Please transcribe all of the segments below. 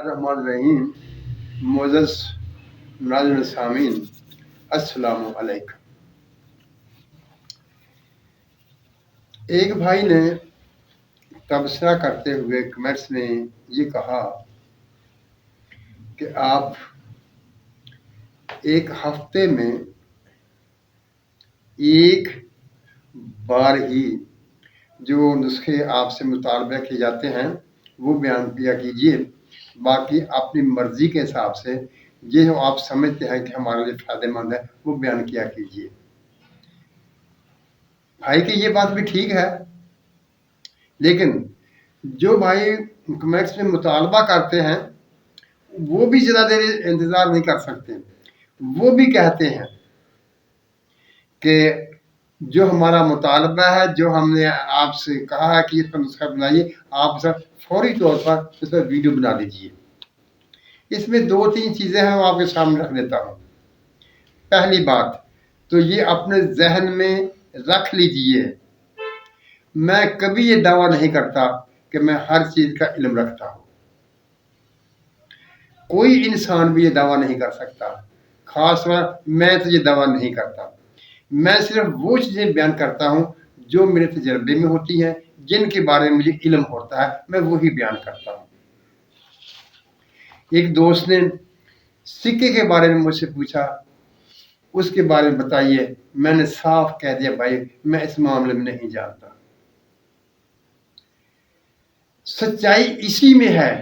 बिस्मिल्लाहिर्रहमानिर्रहीम। मोअज़्ज़ज़ नाज़रीन सामीन, अस्सलामु अलैकुम। एक भाई ने तबसरा करते हुए कमेंट्स में ये कहा कि आप एक हफ्ते में एक बार ही जो नुस्खे आपसे मुतालबा किए जाते हैं वो बयान किया कीजिए, बाकी अपनी मर्जी के हिसाब से ये जो आप समझते हैं कि हमारे लिए फायदेमंद है वो बयान किया कीजिए। भाई की ये बात भी ठीक है, लेकिन जो भाई कमेंट्स में मुतालबा करते हैं वो भी ज़्यादा देर इंतज़ार नहीं कर सकते। वो भी कहते हैं कि जो हमारा मुतालबा है, जो हमने आपसे कहा है कि इस पर नुस्खा बनाइए, आप सर फौरी तौर पर इस पर वीडियो बना दीजिए। इसमें दो तीन चीज़ें हैं वो आपके सामने रख देता हूँ। पहली बात तो ये अपने जहन में रख लीजिए, मैं कभी ये दावा नहीं करता कि मैं हर चीज़ का इल्म रखता हूँ। कोई इंसान भी ये दावा नहीं कर सकता, खास तौर मैं तो ये दावा नहीं करता। मैं सिर्फ वो चीज़ें बयान करता हूँ जो मेरे तजर्बे में होती हैं, जिनके बारे में मुझे इल्म होता है, मैं वही बयान करता हूँ। एक दोस्त ने सिक्के के बारे में मुझसे पूछा, उसके बारे में बताइए। मैंने साफ कह दिया, भाई मैं इस मामले में नहीं जानता। सच्चाई इसी में है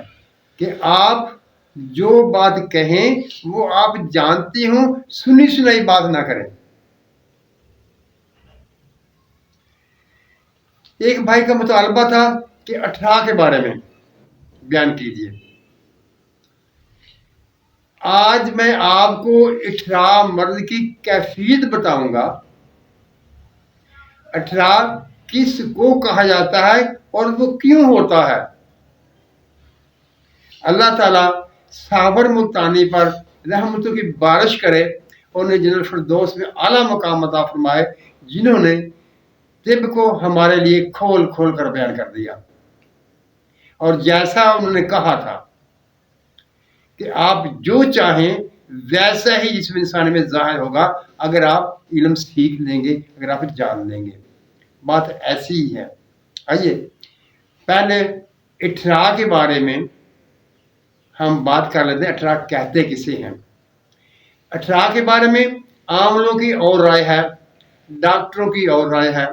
कि आप जो बात कहें वो आप जानते हो, सुनी सुनाई बात ना करें। एक भाई का मुतालबा था कि 18 के बारे में बयान कीजिए। आज मैं आपको 18 मर्द की कैफियत बताऊंगा। 18 किस को कहा जाता है और वो क्यों होता है। अल्लाह ताला साबर मुल्तानी पर रहमतों की बारिश करे और उन्हें जन्नत फिरदौस में आला मकाम अता फरमाए, जिन्होंने तिब को हमारे लिए खोल खोल कर बयान कर दिया। और जैसा उन्होंने कहा था कि आप जो चाहें वैसा ही जिस्म इंसानी में ज़ाहिर होगा, अगर आप इल्म सीख लेंगे, अगर आप जान लेंगे। बात ऐसी ही है। आइए पहले 18 के बारे में हम बात कर लेते हैं। 18 कहते किसे हैं। 18 के बारे में आम लोगों की और राय है, डॉक्टरों की और राय है,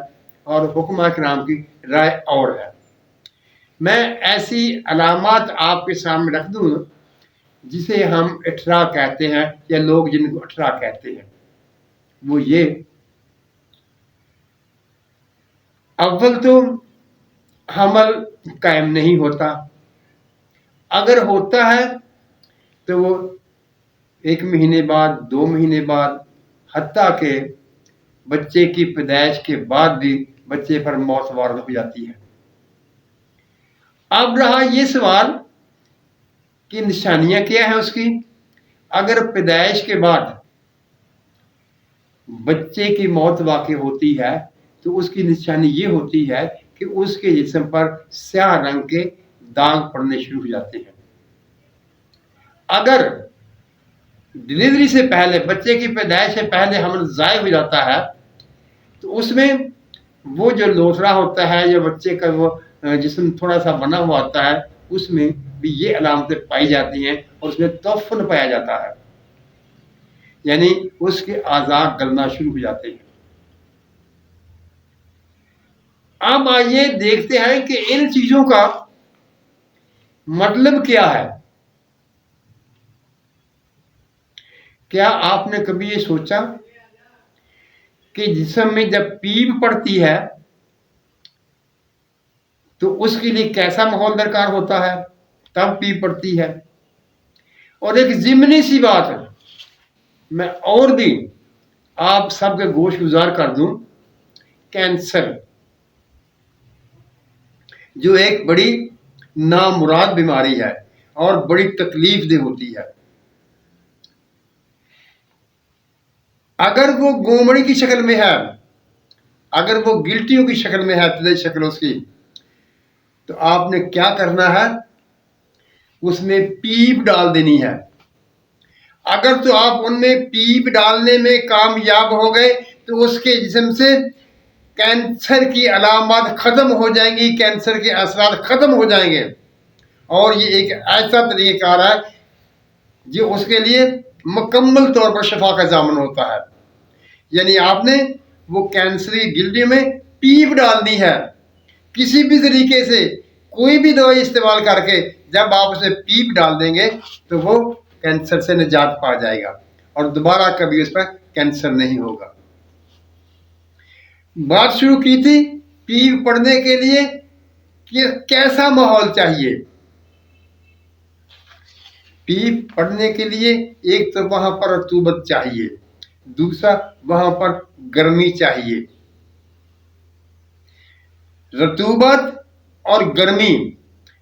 और हुक्मा किराम की राय और है। मैं ऐसी अलामात आपके सामने रख दूं जिसे हम 18 कहते हैं, या लोग जिनको 18 कहते हैं। वो ये, अव्वल तो हमल कायम नहीं होता, अगर होता है तो वो 1 महीने बाद, 2 महीने बाद, हत्ता के बच्चे की पैदाइश के बाद भी बच्चे पर मौत वारद हो जाती है। अब रहा ये सवाल कि निशानियां क्या है उसकी। अगर पैदाइश के बाद बच्चे की मौत वाक़ई होती है तो उसकी निशानी ये होती है कि उसके जिस्म पर स्याह रंग के दाग पड़ने शुरू हो जाते हैं। अगर डिलीवरी से पहले, बच्चे की पैदाइश से पहले हमल ज़ाय हो जाता है तो उसमें वो जो लोथड़ा होता है, जो बच्चे का वो जिस्म थोड़ा सा बना हुआ होता है, उसमें भी ये अलामतें पाई जाती हैं और उसमें तफन पाया जाता है, यानी उसके आज़ाद गलना शुरू हो जाते हैं। अब आइए देखते हैं कि इन चीजों का मतलब क्या है। क्या आपने कभी ये सोचा कि जिस्म में जब पीप पड़ती है तो उसके लिए कैसा माहौल दरकार होता है, तब पीप पड़ती है। और एक ज़िमनी सी बात है, मैं और भी आप सबके गोश गुजार कर दूं, कैंसर जो एक बड़ी नामुराद बीमारी है और बड़ी तकलीफ दे होती है, अगर वो गोमड़ी की शक्ल में है, अगर वो गिल्टियों की शक्ल में है, शक्ल उसकी, तो आपने क्या करना है, اس میں پیپ ڈال دینی ہے. اگر تو آپ ان میں پیپ ڈالنے میں کامیاب ہو گئے تو اس کے جسم سے کینسر کی علامات ختم ہو جائیں گی، کینسر کے اثرات ختم ہو جائیں گے. اور یہ ایک ایسا طریقہ کار ہے جو اس کے لیے مکمل طور پر شفا کا ضامن ہوتا ہے. یعنی آپ نے وہ کینسری گلڈی میں پیپ ڈالنی ہے. کسی بھی طریقے سے کوئی بھی دوائی استعمال کر کے جب آپ اسے پیپ ڈال دیں گے تو وہ کینسر سے نجات پا جائے گا اور دوبارہ کبھی اس پر کینسر نہیں ہوگا. بات شروع کی تھی پیپ پڑنے کے لیے کہ کیسا ماحول چاہیے. پیپ پڑنے کے لیے ایک تو وہاں پر رطوبت چاہیے، دوسرا وہاں پر گرمی چاہیے. رطوبت اور گرمی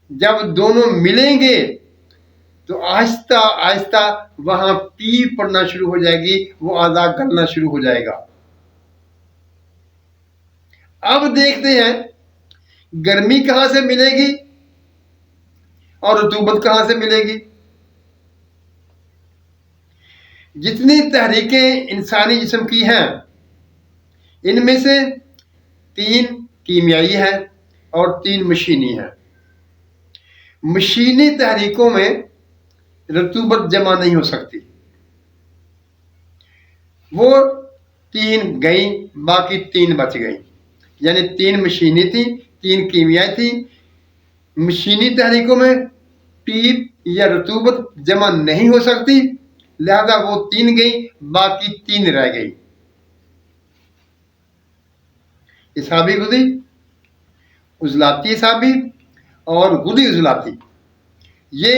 جب دونوں ملیں گے تو آہستہ آہستہ وہاں پیپ پڑنا شروع ہو جائے گی، وہ اعضا گلنا شروع ہو جائے گا. اب دیکھتے ہیں گرمی کہاں سے ملے گی اور رطوبت کہاں سے ملے گی. جتنی تحریکیں انسانی جسم کی ہیں ان میں سے 3 کیمیائی ہیں اور 3 مشینی ہیں. مشینی تحریکوں میں رطوبت جمع نہیں ہو سکتی، وہ 3 گئیں، باقی 3 بچ گئیں. یعنی 3 مشینی تھیں، 3 کیمیائی تھیں. مشینی تحریکوں میں پیپ یا رطوبت جمع نہیں ہو سکتی، لہذا وہ 3 گئیں، باقی 3 رہ گئی. اصابی غدی، عضلاتی اصابی اور غدی عضلاتی، یہ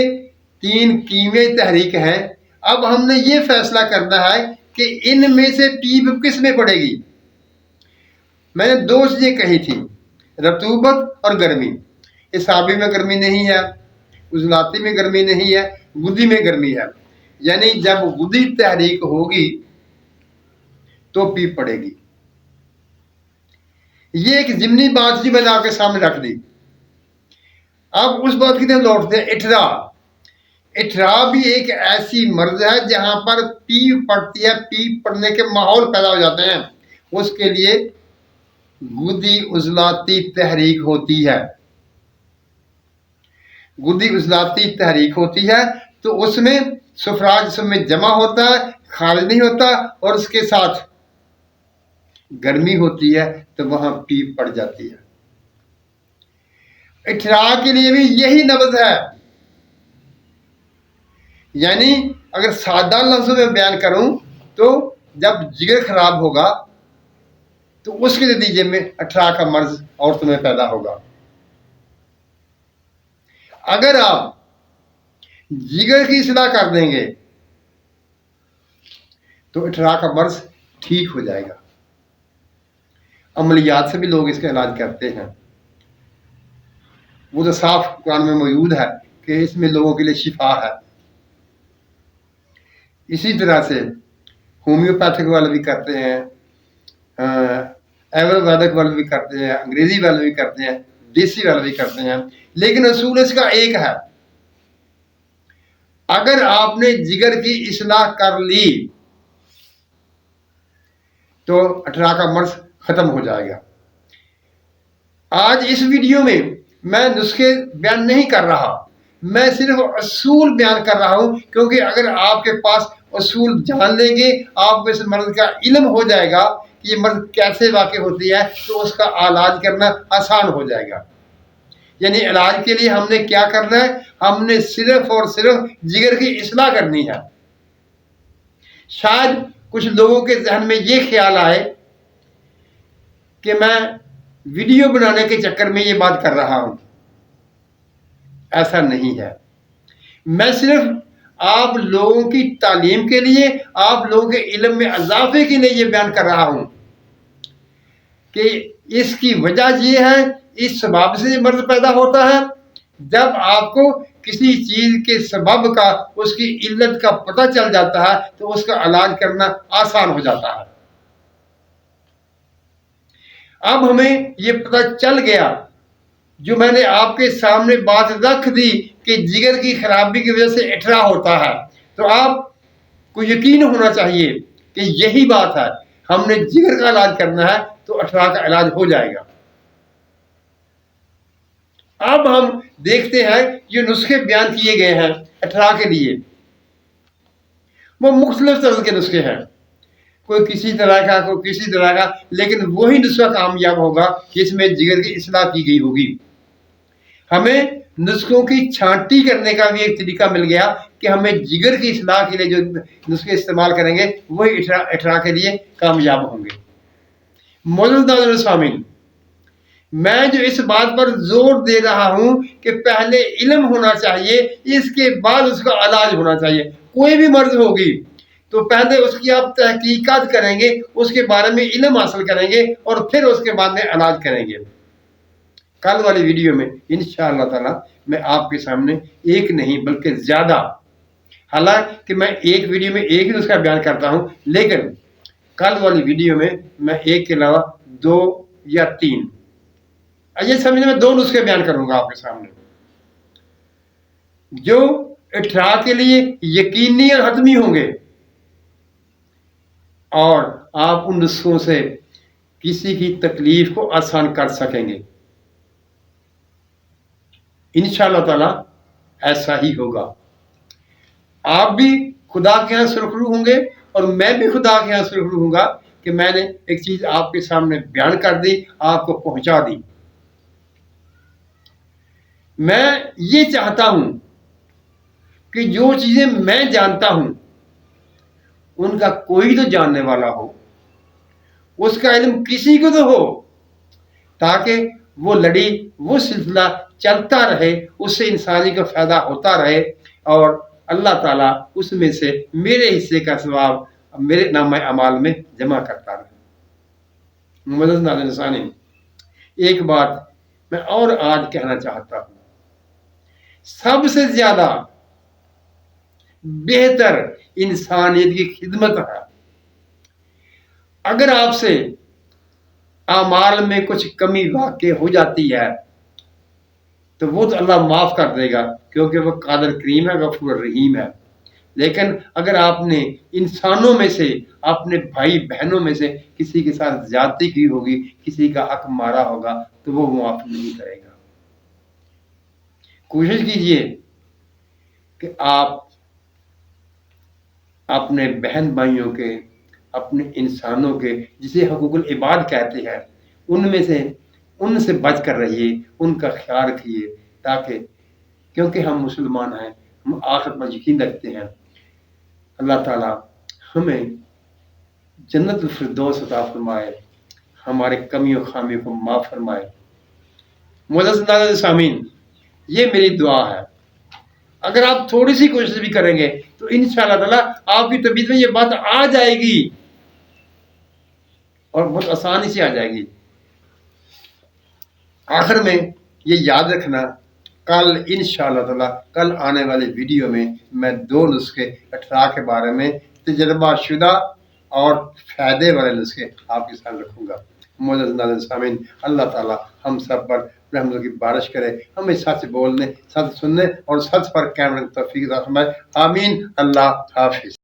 3 کیمیائی تحریک ہیں. اب ہم نے یہ فیصلہ کرنا ہے کہ ان میں سے پیپ کس میں پڑے گی. میں نے 2 چیزیں کہی تھی، رطوبت اور گرمی. اصابی میں گرمی نہیں ہے، عضلاتی میں گرمی نہیں ہے، غدی میں گرمی ہے. یعنی جب غدی تحریک ہوگی تو پیپ پڑے گی. یہ ایک ضمنی بات جی میں نے آپ کے سامنے رکھ دی. اب اس بات کی طرف لوٹتے ہیں. اٹھرا. اٹھرا بھی ایک ایسی مرض ہے جہاں پر پیپ پڑتی ہے، پیپ پڑنے کے ماحول پیدا ہو جاتے ہیں. اس کے لیے غدی عضلاتی تحریک ہوتی ہے. غدی عضلاتی تحریک ہوتی ہے تو اس میں سفراج جسم میں جمع ہوتا ہے، خارج نہیں ہوتا، اور اس کے ساتھ گرمی ہوتی ہے تو وہاں پیپ پڑ جاتی ہے. اٹھرا کے لیے بھی یہی نبض ہے. یعنی اگر سادہ لفظوں میں بیان کروں تو جب جگر خراب ہوگا تو اس کے نتیجے میں اٹھرا کا مرض عورتوں میں پیدا ہوگا. اگر آپ جگر کی اصلاح کر دیں گے تو اٹھرا کا مرض ٹھیک ہو جائے گا. عملیات سے بھی لوگ اس کا علاج کرتے ہیں، وہ تو صاف قرآن میں موجود ہے کہ اس میں لوگوں کے لیے شفا ہے. اسی طرح سے ہومیوپیتھک والے بھی کرتے ہیں، ایلوپیتھک والے بھی کرتے ہیں، انگریزی والے بھی کرتے ہیں، دیسی والے بھی کرتے ہیں. لیکن اصول اس کا ایک ہے، اگر آپ نے جگر کی اصلاح کر لی تو اٹھرا کا مرض ختم ہو جائے گا. آج اس ویڈیو میں میں نسخے بیان نہیں کر رہا، میں صرف اصول بیان کر رہا ہوں، کیونکہ اگر آپ کے پاس اصول جان لیں گے، آپ کو اس مرض کا علم ہو جائے گا کہ یہ مرض کیسے واقع ہوتی ہے، تو اس کا علاج کرنا آسان ہو جائے گا. یعنی علاج کے لیے ہم نے کیا کرنا ہے، ہم نے صرف اور صرف جگر کی اصلاح کرنی ہے. شاید کچھ لوگوں کے ذہن میں یہ خیال آئے کہ میں ویڈیو بنانے کے چکر میں یہ بات کر رہا ہوں. ایسا نہیں ہے. میں صرف آپ لوگوں کی تعلیم کے لیے، آپ لوگوں کے علم میں اضافے کے لیے یہ بیان کر رہا ہوں کہ اس کی وجہ یہ ہے، اس سبب سے یہ مرض پیدا ہوتا ہے. جب آپ کو کسی چیز کے سبب کا، اس کی علت کا پتہ چل جاتا ہے تو اس کا علاج کرنا آسان ہو جاتا ہے. اب ہمیں یہ پتہ چل گیا، جو میں نے آپ کے سامنے بات رکھ دی کہ जिगर की खराबी की वजह से अठरा होता है, तो आपको यकीन होना चाहिए कि यही बात है, हमने जिगर का इलाज करना है तो अठरा का इलाज हो जाएगा। अब हम देखते हैं जो नुस्खे बयान किए गए हैं अठरा के लिए, वो मुख्तलिफ तरह के नुस्खे हैं, कोई किसी तरह का, कोई किसी तरह का, लेकिन वही नुस्खा कामयाब होगा जिसमें जिगर की इस्लाह की गई होगी। हमें नुस्खों की छांटी करने का भी एक तरीका मिल गया कि हमें जिगर की इस्लाह के लिए जो नुस्खे इस्तेमाल करेंगे वही अठरा के लिए कामयाब होंगे। मोअज़्ज़िज़ सामीन, मैं जो इस बात पर जोर दे रहा हूं कि पहले इल्म होना चाहिए, इसके बाद उसका इलाज होना चाहिए। कोई भी मर्ज होगी तो पहले उसकी आप तहकीकात करेंगे, उसके बारे में इल्म हासिल करेंगे और फिर उसके बाद में इलाज करेंगे। कल वाली वीडियो में इंशाअल्लाह ताला मैं आपके सामने एक नहीं बल्कि ज्यादा, हालांकि मैं एक वीडियो में एक ही नुस्खा बयान करता हूं, लेकिन कल वाली वीडियो में मैं एक के अलावा 2 या 3, ये समझने में 2 नुस्खे बयान करूंगा आपके सामने जो अठरा के लिए यकीनी और हतमी होंगे, और आप उन नुस्खों से किसी की तकलीफ को आसान कर सकेंगे। इंशाअल्लाह ताला ऐसा ही होगा। आप भी खुदा के यहाँ सुरखरू होंगे और मैं भी खुदा के यहाँ सुरखरू होऊंगा कि मैंने एक चीज आपके सामने बयान कर दी, आपको पहुंचा दी। मैं ये चाहता हूं कि जो चीजें मैं जानता हूं उनका कोई तो जानने वाला हो, उसका इल्म किसी को तो हो, ताकि वो लड़ी, वो सिलसिला चलता रहे, उससे इंसानी को फायदा होता रहे और अल्लाह ताला उसमें से मेरे हिस्से का सवाब मेरे नामे अमाल में जमा करता रहे। मोअज़्ज़िज़ सामीन, एक बात मैं और आज कहना चाहता हूं, सबसे ज्यादा बेहतर इंसानियत की खिदमत है। अगर आपसे आमाल में कुछ कमी वाक़ई हो जाती है तो वो तो अल्लाह माफ कर देगा, क्योंकि वो कादिर करीम है, गफूर रहीम है। लेकिन अगर आपने इंसानों में से, अपने भाई बहनों में से किसी के साथ ज्यादती की होगी, किसी का हक मारा होगा, तो वो माफ नहीं करेगा। कोशिश कीजिए कि आप अपने बहन भाइयों के, अपने इंसानों के, जिसे हकूकुल इबाद कहते हैं, उनसे बच कर रहिए, उनका ख्याल रखिए, ताकि, क्योंकि हम मुसलमान हैं, हम आखिरत पर यकीन रखते हैं। अल्लाह ताला हमें जन्नतुल फिरदौस अता फरमाए, हमारे कमियों खामियों को माफ फरमाए। मोअज़्ज़िज़ सामीन, ये मेरी दुआ है। अगर आप थोड़ी सी कोशिश भी करेंगे तो इंशाअल्लाह ताला आपकी तबीयत में ये बात आ जाएगी और बहुत आसानी से आ जाएगी। आखिर में ये याद रखना, कल इंशाअल्लाह ताला, कल आने वाले वीडियो में मैं 2 नुस्खे अठरा के बारे में तजर्बा शुदा और फायदे वाले नुस्खे आपके साथ रखूंगा। मोअज़्ज़िज़ सामीन, अल्लाह ताला हम सब पर रहमत की बारिश करे, हमें सच बोलने, सच सुनने और सच पर कायम रहने की तौफीक अता फरमाए। आमीन। अल्लाह हाफिज।